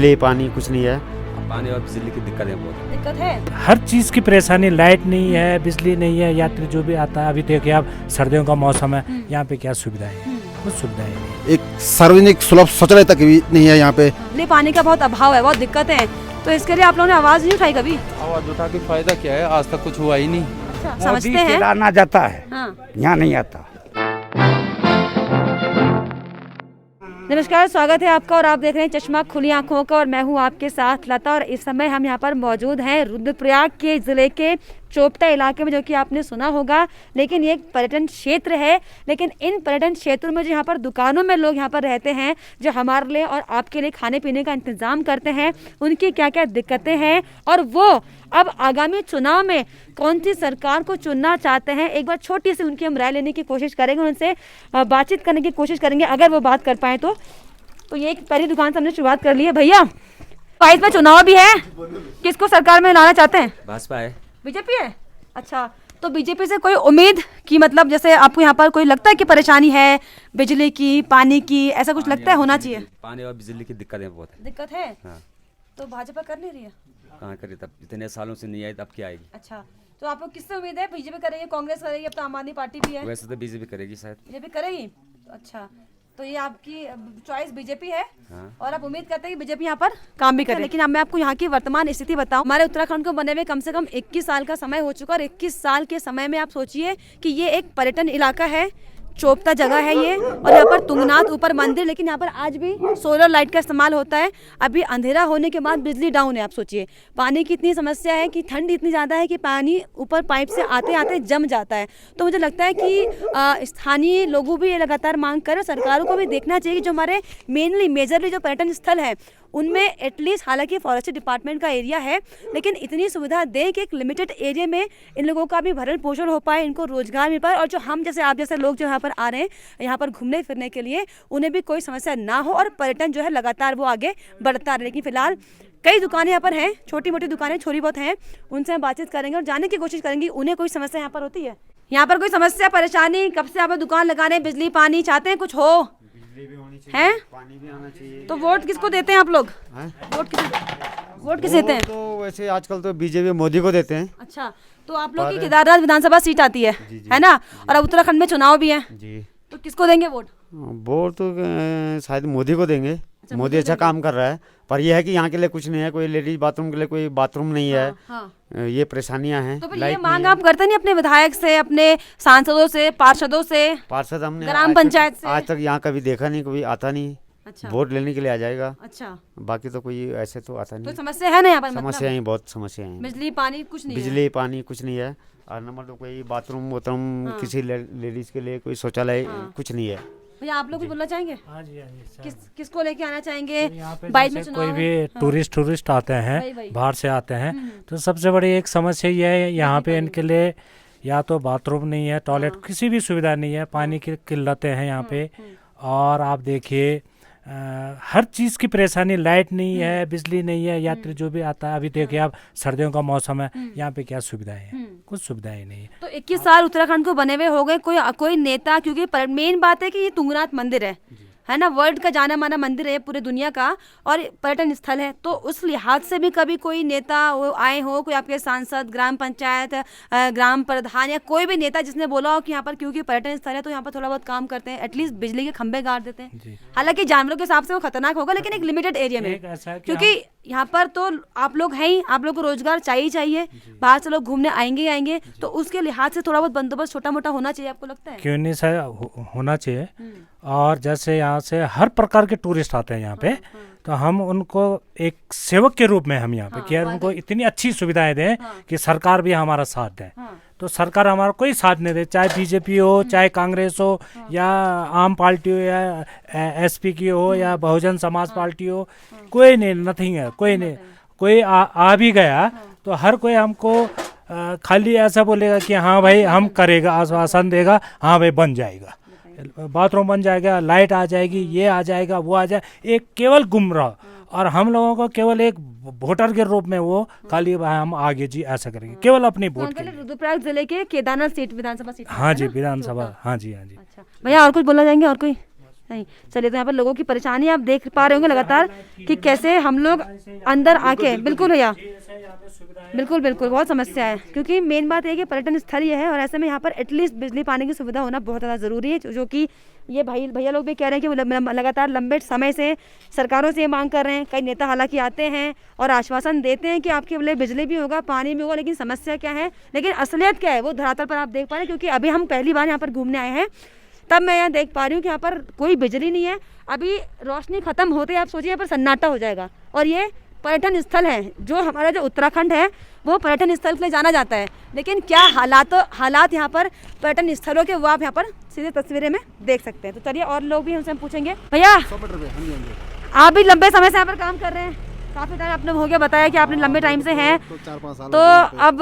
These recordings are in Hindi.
बिजली पानी कुछ नहीं है। पानी और बिजली की दिक्कत है, बहुत दिक्कत है। हर चीज़ की परेशानी, लाइट नहीं है, बिजली नहीं है, यात्री जो भी आता है, अभी देखिए आप सर्दियों का मौसम है, यहाँ पे क्या सुविधाएं हैं, कुछ सुविधाएं नहीं। एक सार्वजनिक सुलभ शौचालय तक भी नहीं है यहाँ पे। बिजली पानी का बहुत अभाव है, बहुत दिक्कत है। तो इसके लिए आप लोगों ने आवाज नहीं उठाई कभी? आवाज उठा के फायदा क्या है, आज तक कुछ हुआ ही नहीं। अच्छा, समझते हैं। आना जाता है, हाँ। यहाँ नहीं आता। नमस्कार, स्वागत है आपका और आप देख रहे हैं चश्मा खुली आंखों का और मैं हूं आपके साथ लता। और इस समय हम यहां पर मौजूद हैं रुद्रप्रयाग के ज़िले के चोपता इलाके में, जो कि आपने सुना होगा। लेकिन ये एक पर्यटन क्षेत्र है। लेकिन इन पर्यटन क्षेत्रों में जो यहाँ पर दुकानों में लोग यहाँ पर रहते हैं, जो हमारे लिए और आपके लिए खाने पीने का इंतज़ाम करते हैं, उनकी क्या क्या दिक्कतें हैं और वो अब आगामी चुनाव में कौन सी सरकार को चुनना चाहते हैं, एक बार छोटी सी उनकी हम राय लेने की कोशिश करेंगे, उनसे बातचीत करने की कोशिश करेंगे, अगर वो बात कर पाए तो ये एक पहली दुकान से हमने शुरुआत कर ली है। भैया, 22 में चुनाव भी है, किसको सरकार में लाना चाहते हैं? भाजपा है। बीजेपी है? अच्छा, तो बीजेपी से कोई उम्मीद की, मतलब जैसे आपको यहाँ पर कोई लगता है कि परेशानी है बिजली की, पानी की, ऐसा कुछ लगता है होना चाहिए? पानी और बिजली की दिक्कत है, बहुत दिक्कत है। हाँ। तो भाजपा कर नहीं रही है? कहाँ करे, तब इतने सालों से नहीं आई, तब क्या आएगी? अच्छा, तो आपको किससे उम्मीद है? बीजेपी करेगी, कांग्रेस करेगी, अब तो आम आदमी पार्टी भी है। वैसे तो बीजेपी करेगी शायद। बीजेपी करेगी? अच्छा, तो ये आपकी चॉइस बीजेपी है। हाँ। और आप उम्मीद करते हैं कि बीजेपी यहाँ पर काम भी करे। लेकिन अब मैं आपको यहाँ की वर्तमान स्थिति बताऊं। हमारे उत्तराखंड को बने हुए कम से कम 21 साल का समय हो चुका, और 21 साल के समय में आप सोचिए कि ये एक पर्यटन इलाका है, चोपता जगह है ये, और यहाँ पर तुंगनाथ ऊपर मंदिर, लेकिन यहाँ पर आज भी सोलर लाइट का इस्तेमाल होता है। अभी अंधेरा होने के बाद बिजली डाउन है। आप सोचिए, पानी की इतनी समस्या है कि ठंड इतनी ज़्यादा है कि पानी ऊपर पाइप से आते आते जम जाता है। तो मुझे लगता है कि स्थानीय लोगों भी ये लगातार मांग कर, सरकारों को भी देखना चाहिए कि जो हमारे मेजरली जो पर्यटन स्थल है उनमें एटलीस्ट, हालांकि फॉरेस्ट्री डिपार्टमेंट का एरिया है, लेकिन इतनी सुविधा दें कि एक लिमिटेड एरिया में इन लोगों का भी भरण पोषण हो पाए, इनको रोजगार मिल पाए, और जो हम जैसे आप जैसे लोग जो यहाँ पर आ रहे हैं यहाँ पर घूमने फिरने के लिए, उन्हें भी कोई समस्या ना हो और पर्यटन जो है लगातार वो आगे बढ़ता रहे। लेकिन फिलहाल कई दुकानें यहाँ पर हैं, छोटी मोटी दुकानें छोटी बहुत हैं, उनसे हम बातचीत करेंगे और जानने की कोशिश करेंगे उन्हें कोई समस्या यहाँ पर होती है। यहाँ पर कोई समस्या परेशानी, कब से यहाँ पर दुकान लगाने, बिजली पानी चाहते हैं, कुछ हो हैं? पानी भी आना चाहिए। तो वोट किसको देते हैं आप लोग? वोट किसे देते हैं? तो वैसे आजकल तो बीजेपी मोदी को देते हैं। अच्छा, तो आप लोग की केदारनाथ विधानसभा सीट आती है ना? और अब उत्तराखंड में चुनाव भी है, जी। तो किसको देंगे वोट? वोट तो शायद मोदी को देंगे। मोदी अच्छा काम कर रहा है, पर यह है कि यहाँ के लिए कुछ नहीं है, कोई लेडीज बाथरूम के लिए कोई बाथरूम नहीं है। हाँ। ये परेशानियां हैं। तो फिर ये मांग आप करते नहीं अपने विधायक से, अपने सांसदों से, पार्षदों से? पार्षद हमने ग्राम पंचायत से आज तक यहाँ कभी देखा नहीं, कभी आता नहीं। अच्छा, वोट लेने के लिए आ जाएगा। अच्छा, बाकी तो कोई ऐसे तो आता तो नहीं। समस्या है ना यहाँ पर? समस्याएं ही, बहुत समस्याएं हैं। बिजली पानी कुछ नहीं है? बिजली पानी कुछ नहीं है, और नंबर तो कोई बाथरूम वाथरूम किसी लेडीज के लिए कोई शौचालय कुछ नहीं है। भैया, आप लोग कुछ बोलना चाहेंगे? हाँ जी, हाँ जी। किसको लेके आना चाहेंगे? यहाँ पे 22 में जैसे चुनाव कोई भी है। टूरिस्ट आते वही। हैं, बाहर से आते हैं, तो सबसे बड़ी एक समस्या ये है यहाँ पे इनके लिए या तो बाथरूम नहीं है, टॉयलेट किसी भी सुविधा नहीं है, पानी की किल्लतें हैं यहाँ पे। और आप देखिए हर चीज़ की परेशानी, लाइट नहीं है, बिजली नहीं है, यात्री जो भी आता है, अभी देखिए आप सर्दियों का मौसम है, यहाँ पे क्या सुविधाएं हैं, कुछ सुविधाएं नहीं है। तो 21 साल उत्तराखंड को बने हुए हो गए, कोई नेता, क्योंकि मेन बात है कि ये तुंगनाथ मंदिर है ना, वर्ल्ड का जाना माना मंदिर है पूरे दुनिया का, और पर्यटन स्थल है। तो उस लिहाज से भी कभी कोई नेता वो आए हो, कोई आपके सांसद, ग्राम पंचायत, ग्राम प्रधान या कोई भी नेता जिसने बोला हो कि यहाँ पर क्योंकि पर्यटन स्थल है तो यहाँ पर थोड़ा बहुत काम करते हैं, एटलीस्ट बिजली के खंभे गाड़ देते हैं। हालांकि जानवरों के हिसाब से वो खतरनाक होगा, लेकिन एक लिमिटेड एरिया में, क्योंकि यहाँ पर तो आप लोग हैं ही, आप लोग को रोजगार चाहिए, बाहर से लोग घूमने आएंगे ही आएंगे, तो उसके लिहाज से थोड़ा बहुत बंदोबस्त छोटा मोटा होना चाहिए, आपको लगता है? क्यों नहीं सर, होना चाहिए। और जैसे यहाँ से हर प्रकार के टूरिस्ट आते हैं यहाँ पे, तो हम उनको एक सेवक के रूप में हम यहाँ पे कि उनको इतनी अच्छी सुविधाएं दें कि सरकार भी हमारा साथ दे। तो सरकार हमारा कोई साथ नहीं दे, चाहे बीजेपी हो, चाहे कांग्रेस हो, या आम पार्टी हो, या एसपी की हो, या बहुजन समाज पार्टी हो, कोई नहीं, नथिंग है, कोई नहीं। कोई आ भी गया तो हर कोई हमको खाली ऐसा बोलेगा कि हाँ भाई हम करेगा, आश्वासन देगा, हाँ भाई बन जाएगा, बाथरूम बन जाएगा, लाइट आ जाएगी, ये आ जाएगा, वो आ जाएगा, एक केवल गुमराह। और हम लोगों को केवल एक वोटर के रूप में वो खाली हम आगे जी ऐसा करेंगे, केवल अपनी वोट के लिए। रुद्रप्रयाग जिले के केदारनाथ सीट, विधानसभा सीट? हाँ जी, विधानसभा। हाँ जी, हाँ जी। अच्छा भैया, और कुछ बोलना चाहेंगे? और कोई नहीं, चलिए तो यहाँ पर लोगों की परेशानी आप देख पा रहे होंगे लगातार कि कैसे हम लोग अंदर आके, बिल्कुल भैया, बिल्कुल बिल्कुल बहुत समस्या है, क्योंकि मेन बात ये है कि पर्यटन स्थल ये है और ऐसे में यहाँ पर एटलीस्ट बिजली पानी की सुविधा होना बहुत ज़्यादा ज़रूरी है, जो कि ये भैया लोग भी कह रहे हैं कि वो लगातार लंबे समय से सरकारों से ये मांग कर रहे हैं। कई नेता हालांकि आते हैं और आश्वासन देते हैं कि आपके लिए बिजली भी होगा, पानी भी होगा, लेकिन समस्या क्या है, लेकिन असलियत क्या है वो धरातल पर आप देख पा रहे हैं। क्योंकि अभी हम पहली बार यहाँ पर घूमने आए हैं, तब मैं यहाँ देख पा रही हूँ कि यहाँ पर कोई बिजली नहीं है। अभी रोशनी खत्म होते ही आप सोचिए यहाँ पर सन्नाटा हो जाएगा। और ये पर्यटन स्थल है, जो हमारा जो उत्तराखंड है वो पर्यटन स्थल के लिए जाना जाता है, लेकिन क्या हालात यहाँ पर पर्यटन स्थलों के वो आप यहाँ पर सीधे तस्वीरें में देख सकते हैं। तो चलिए और लोग भी हमसे पूछेंगे। भैया आप भी लंबे समय से यहाँ पर काम कर रहे हैं, काफी टाइम आपने हो गया बताया कि आपने लंबे टाइम से हैं, तो 4-5 साल तो अब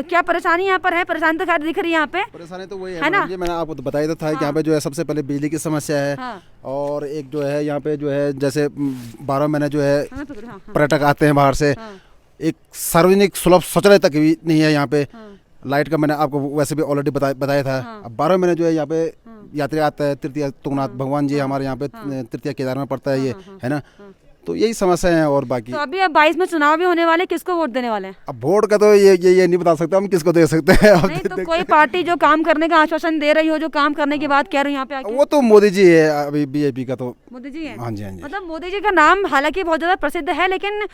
क्या परेशानी यहाँ पर है? परेशानी तो खैर दिख रही है यहाँ पे, परेशानी तो वही है ना? ये मैंने आपको तो बताया था कि यहाँ पे जो है सबसे पहले बिजली की समस्या है। हाँ। और एक जो है यहाँ पे जो है जैसे 12 महीने जो है हाँ। पर्यटक आते हैं बाहर से, हाँ। एक सार्वजनिक सुलभ शौचालय तक भी नहीं है यहाँ पे। हाँ। लाइट का मैंने आपको वैसे भी ऑलरेडी बताया था। हाँ। अब 12 महीने जो है यहाँ पे यात्री आता है। तृतीय तुंगनाथ भगवान जी हमारे यहाँ पे तृतीय केदार में पड़ता है ये, है ना? तो यही समस्या है। और बाकी तो अभी अब 22 में चुनाव भी होने वाले, किसको वोट देने वाले हैं? अब वोट का तो ये नहीं बता सकते हम किसको दे सकते हैं। अब नहीं तो कोई पार्टी जो काम करने का आश्वासन दे रही हो, जो काम करने की बात कह रही हो यहाँ पे आके, वो तो मोदी जी है अभी बीजेपी का, तो मोदी जी है। हाँ जी, हाँ जी। मतलब मोदी जी का नाम हालांकि बहुत ज्यादा प्रसिद्ध है, लेकिन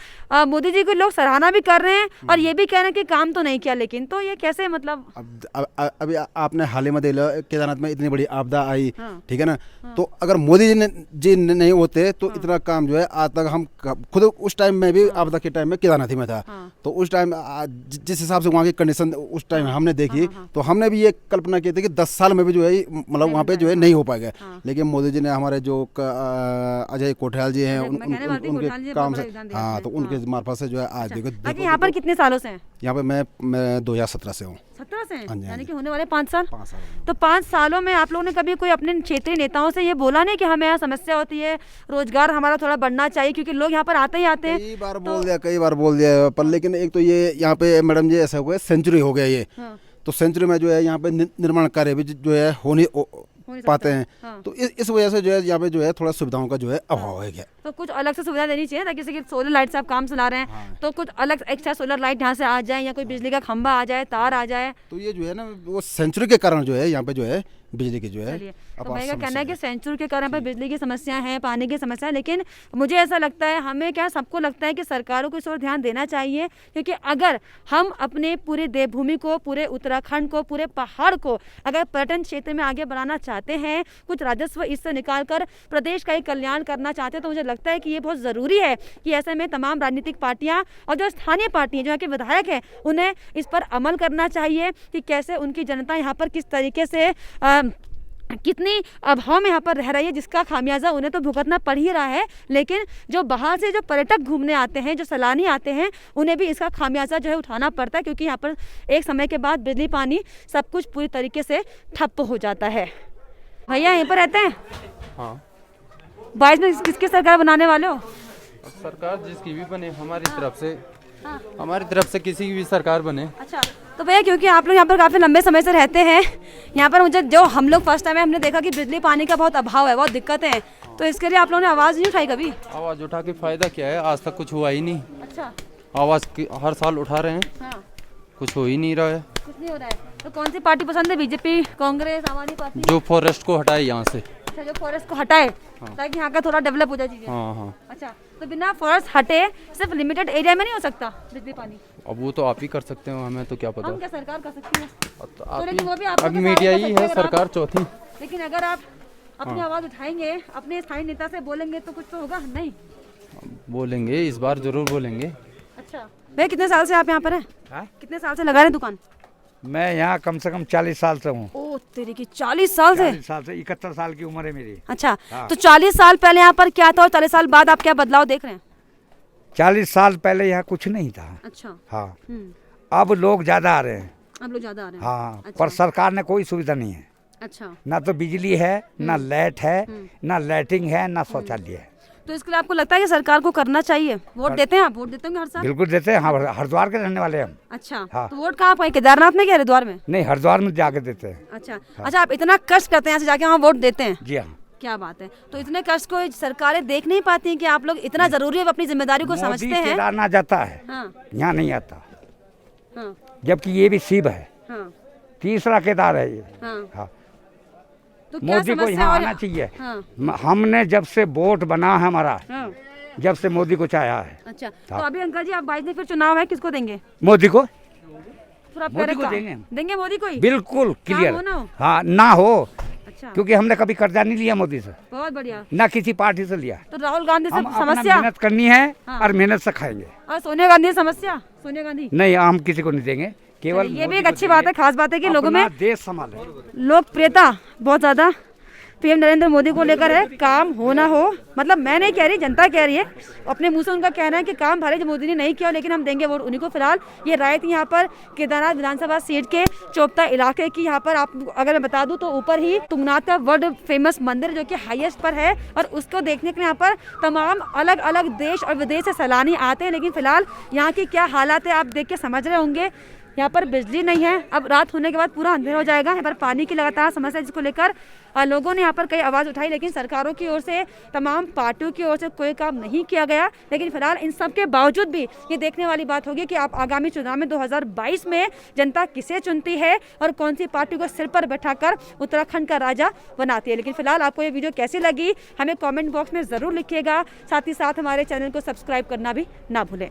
मोदी जी को लोग सराहना भी कर रहे हैं और ये भी कह रहे हैं कि काम तो नहीं किया। लेकिन तो ये कैसे, मतलब अभी आपने हाल ही में देख लिया केदारनाथ में इतनी बड़ी आपदा आई, हाँ। ठीक है ना? तो अगर मोदी जी नहीं होते तो इतना काम जो है आज तक हम खुद उस टाइम में भी आपदा के टाइम में केदारनाथ ही में था। तो उस टाइम जिस हिसाब से वहाँ की कंडीशन उस टाइम हमने देखी, तो हमने भी ये कल्पना की थी कि 10 साल में भी जो है मतलब वहाँ पे जो है नहीं हो पाएगा। लेकिन मोदी जी ने हमारे जो अजय कोठाल जी हैं उनके काम से, हाँ, तो उनके मार्फत से जो है आज देखो। यहाँ पर कितने सालों से हैं? यहाँ पे मैं 2017 से हूँ। 17 से हैं? हाँ जी, यानी कि होने वाले 5 साल। 5 साल। तो 5 सालों में आप लोगों ने कभी कोई अपने क्षेत्रीय नेताओं से ये बोला नहीं कि हमें यहाँ समस्या होती है, रोजगार हमारा थोड़ा बढ़ना चाहिए, क्योंकि लोग यहाँ पर आते ही आते हैं? कई बार बोल दिया पर लेकिन एक तो ये यहाँ पे मैडम जी ऐसा हुआ है, सेंचुरी हो गया ये। तो सेंचुरी में जो है यहाँ पे निर्माण कार्य भी जो है हो नहीं पाते हैं। हाँ। तो इस वजह से जो है यहाँ पे जो है थोड़ा सुविधाओं का जो है अभाव है। क्या तो कुछ अलग से सुविधा देनी चाहिए, ताकि जैसे कि सोलर लाइट से आप काम चला रहे हैं। हाँ। तो कुछ अलग एक्स्ट्रा सोलर लाइट यहाँ से आ जाए, या कोई बिजली का खंभा आ जाए, तार आ जाए। तो ये जो है ना वो सेंचुरी के कारण जो है यहाँ पे जो है बिजली की जो है। तो भाई का कहना है कि सेंचुरी के कारण पर बिजली की समस्या है, पानी की समस्या है, लेकिन मुझे ऐसा लगता है, हमें क्या सबको लगता है कि सरकारों को इस ओर ध्यान देना चाहिए। क्योंकि अगर हम अपने पूरे देवभूमि को, पूरे उत्तराखंड को, पूरे पहाड़ को अगर पर्यटन क्षेत्र में आगे बढ़ाना चाहते हैं, कुछ राजस्व इससे निकाल कर प्रदेश का ही कल्याण करना चाहते हैं, तो मुझे लगता है कि ये बहुत ज़रूरी है कि ऐसे में तमाम राजनीतिक पार्टियाँ और जो स्थानीय पार्टियाँ जो यहाँ के विधायक हैं उन्हें इस पर अमल करना चाहिए कि कैसे उनकी जनता यहाँ पर किस तरीके से कितनी अभाव में यहाँ पर रह रही है, जिसका खामियाजा उन्हें तो भुगतना पड़ ही रहा है। लेकिन जो बाहर से जो पर्यटक घूमने आते हैं, जो सैलानी आते हैं, उन्हें भी इसका खामियाजा जो है उठाना पड़ता है, क्योंकि यहाँ पर एक समय के बाद बिजली पानी सब कुछ पूरी तरीके से ठप्प हो जाता है। भैया यहीं पर रहते हैं? हाँ। 22 में किसकी सरकार बनाने वाले हो? सरकार जिसकी भी बने, हमारी तरफ से किसी की भी सरकार बने। अच्छा, तो भैया क्योंकि आप लोग यहाँ पर काफ़ी लंबे समय से रहते हैं, यहाँ पर मुझे जो हम लोग फर्स्ट टाइम हमने देखा कि बिजली पानी का बहुत अभाव है, बहुत दिक्कतें हैं, तो इसके लिए आप लोगों ने आवाज़ नहीं उठाई कभी? आवाज़ उठा के फायदा क्या है? आज तक कुछ हुआ ही नहीं। अच्छा। आवाज़ हर साल उठा रहे हैं। हाँ। कुछ हो ही नहीं रहा है। कुछ नहीं हो रहा है। तो कौन सी पार्टी पसंद है? बीजेपी, कांग्रेस, आम आदमी पार्टी? जो फॉरेस्ट को हटाए यहाँ से। अच्छा, जो फॉरेस्ट को हटाए ताकि यहाँ का थोड़ा डेवलप हो जाए चीजें। हाँ। अच्छा, तो बिना फॉरेस्ट हटे सिर्फ लिमिटेड एरिया में नहीं हो सकता बिजली पानी? अब वो तो आप ही कर सकते हो, हमें तो क्या पता। हम क्या सरकार कर सकती है? तो लेकिन वो भी आप अब मीडिया ही है सरकार चौथी। लेकिन अगर आप अपनी आवाज उठाएंगे, अपने स्थानीय नेता से बोलेंगे, तो कुछ तो होगा नहीं? बोलेंगे, इस बार जरूर बोलेंगे। अच्छा भैया, कितने साल से आप यहाँ पर हैं? कितने साल से लगा रहे दुकान? मैं यहाँ कम से कम 40 साल से हूँ। ओ तेरी की 40 साल से? 40 साल से, 71 साल की उम्र है मेरी। अच्छा, तो 40 साल पहले यहाँ पर क्या था और 40 साल बाद आप क्या बदलाव देख रहे हैं? 40 साल पहले यहाँ कुछ नहीं था। अच्छा। हाँ। अब लोग ज्यादा आ रहे हैं। अब लोग ज्यादा आ रहे हैं? हाँ। अच्छा। पर सरकार ने कोई सुविधा नहीं है। अच्छा। ना तो बिजली है, ना लाइट है, ना लाइटिंग है, ना शौचालय है। तो इसके लिए आपको लगता है कि सरकार को करना चाहिए? वोट देते हैं आप? वोट देते होंगे हर साल? बिल्कुल देते हैं। हाँ, हरिद्वार के रहने वाले हम। अच्छा। हाँ। तो वोट कहाँ पाए? केदारनाथ में क्या हरिद्वार में? नहीं, हरिद्वार में जाके देते हैं। अच्छा। अच्छा, आप इतना कष्ट करते हैं यहाँ से जाके वहाँ वोट देते हैं? जी हाँ। क्या बात है। तो इतने कष्ट को सरकारें देख नहीं पाती हैं कि आप लोग इतना जरूरी है, अपनी जिम्मेदारी को समझते मोदी हैं। केदारनाथ जाता है, हाँ यहाँ नहीं आता, हाँ जबकि ये भी शिव है, हाँ तीसरा केदार है ये। हाँ। हाँ, तो क्या मोदी को समस्या यहाँ और- आना चाहिए। हाँ हमने जब से वोट बना है हमारा, हाँ। जब से मोदी को चाहा है, अच्छा, तो अभी अंकल जी आप 22 में फिर चुनाव है, किसको देंगे? मोदी को फिर आप मोदी कह रहे को का- देंगे। देंगे मोदी को ही? बिल्कुल क्लियर। हो ना हो? हाँ, ना हो, अच्छा, क्योंकि हमने कभी कर्जा नहीं लिया मोदी से, बहुत बढ़िया। ना किसी पार्टी से लिया। तो राहुल गांधी से हम अपना समस्या मेहनत करनी है हाँ। और मेहनत से खाएंगे। और सोनिया गांधी से समस्या? सोनिया गांधी नहीं, हम किसी को नहीं देंगे, केवल ये भी मोदी एक को अच्छी बात है, खास बात है कि लोगों में अपना देश संभाले। लोकप्रियता बहुत ज्यादा पीएम नरेंद्र मोदी को लेकर है। काम हो ना हो, मतलब मैं नहीं कह रही, जनता कह रही है, अपने मुंह से उनका कहना है कि काम भले जो मोदी ने नहीं किया, लेकिन हम देंगे वोट उन्हीं को। फिलहाल ये राय थी यहाँ पर केदारनाथ विधानसभा सीट के चोपता इलाके की। यहाँ पर आप अगर मैं बता दूं तो ऊपर ही तुंगनाथ का वर्ल्ड फेमस मंदिर जो कि हाईएस्ट पर है, और उसको देखने के लिए यहाँ पर तमाम अलग अलग देश और विदेश से सैलानी आते हैं। लेकिन फिलहाल यहाँ की क्या हालात है आप देख के समझ रहे होंगे। यहाँ पर बिजली नहीं है, अब रात होने के बाद पूरा अंधेरा हो जाएगा। यहाँ पर पानी की लगातार समस्या, जिसको लेकर लोगों ने यहाँ पर कई आवाज़ उठाई, लेकिन सरकारों की ओर से, तमाम पार्टियों की ओर से कोई काम नहीं किया गया। लेकिन फिलहाल इन सब के बावजूद भी ये देखने वाली बात होगी कि आप आगामी चुनाव में 2022 में जनता किसे चुनती है और कौन सी पार्टी को सिर पर बैठाकर उत्तराखंड का राजा बनाती है। लेकिन फिलहाल आपको ये वीडियो कैसी लगी हमें कॉमेंट बॉक्स में ज़रूर लिखिएगा। साथ ही साथ हमारे चैनल को सब्सक्राइब करना भी ना भूलें।